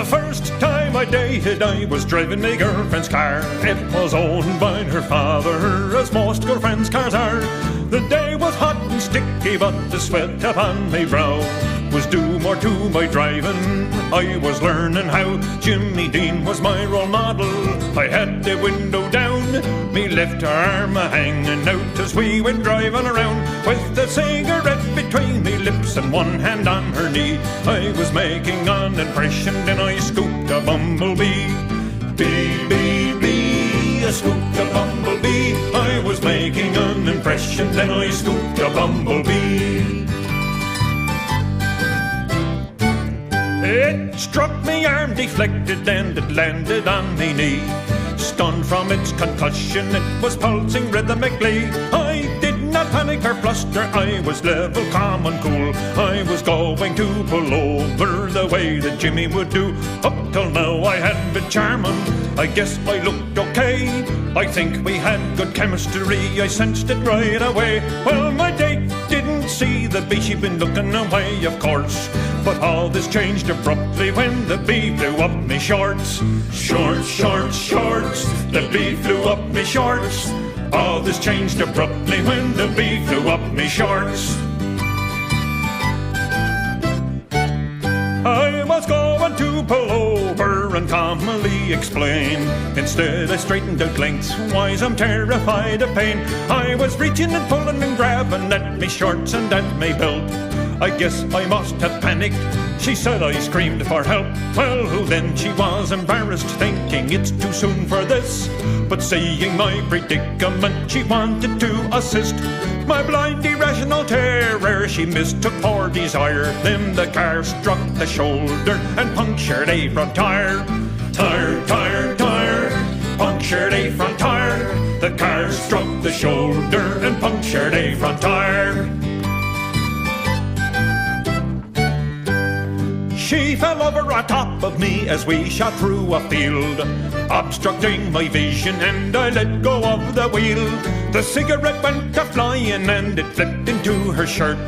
first time I dated, I was driving my girlfriend's car. It was owned by her father, as most girlfriends' cars are. The day was hot and sticky, but the sweat upon my brow was due more to my driving. I was learning how. Jimmy Dean was my role model. I had the window down, me left arm hanging out as we went driving around, with a cigarette between me lips and one hand on her knee. I was making an impression, then I scooped a bumblebee. Bee, bee, bee, I scooped a bumblebee. I was making an impression, then I scooped a bumblebee. It struck me arm, deflected, and it landed on me knee. Stunned from its concussion, it was pulsing rhythmically. I did not panic or bluster, I was level, calm and cool. I was going to pull over the way that Jimmy would do. Up till now I had been charming, I guess I looked okay. I think we had good chemistry, I sensed it right away. Well, my date didn't see the bee, she'd been looking away, of course. But all this changed abruptly when the bee flew up me shorts. Shorts, shorts, shorts, the bee flew up me shorts. All this changed abruptly when the bee flew up me shorts. I was going to pull over and calmly explain. Instead I straightened out lengthwise, I'm terrified of pain. I was reaching and pulling and grabbing at me shorts and at me belt. I guess I must have panicked. She said I screamed for help. Well, then she was embarrassed, thinking it's too soon for this. But seeing my predicament, she wanted to assist. My blind, irrational terror she mistook for desire. Then the car struck the shoulder and punctured a front tire. Tire, tire, tire, punctured a front tire. The car struck the shoulder and punctured a front tire. She fell over on top of me as we shot through a field, obstructing my vision, and I let go of the wheel. The cigarette went a-flying and it flipped into her shirt,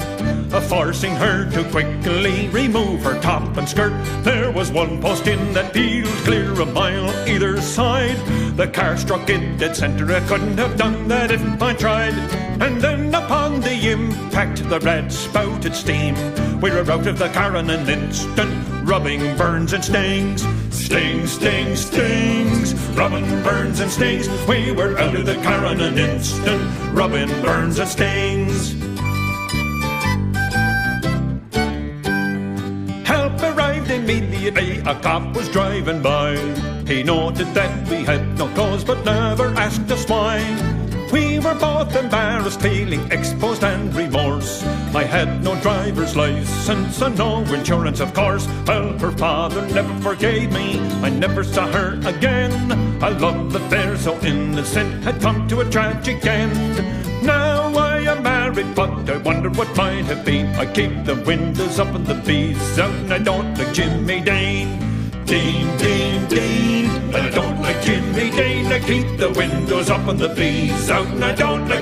forcing her to quickly remove her top and skirt. There was one post in that field, clear a mile either side. The car struck it dead center, I couldn't have done that if I tried. And then upon the impact, the rat spouted steam. We were out of the car in an instant, rubbing burns and stings. Stings, stings, stings, rubbing burns and stings. We were out of the car in an instant, rubbing burns and stings. Help arrived immediately, a cop was driving by. He noted that we had no cause but never asked us why. We were both embarrassed, feeling exposed and remorse. I had no driver's license and no insurance, of course. Well, her father never forgave me, I never saw her again. A love affair so innocent had come to a tragic end. Now I am married, but I wonder what might have been. I keep the windows up and the bees out, and I don't like Jimmy Dean. Dean, Dean, Dean, and I don't like Jimmy Dean. I keep the windows up and the bees out, and I don't like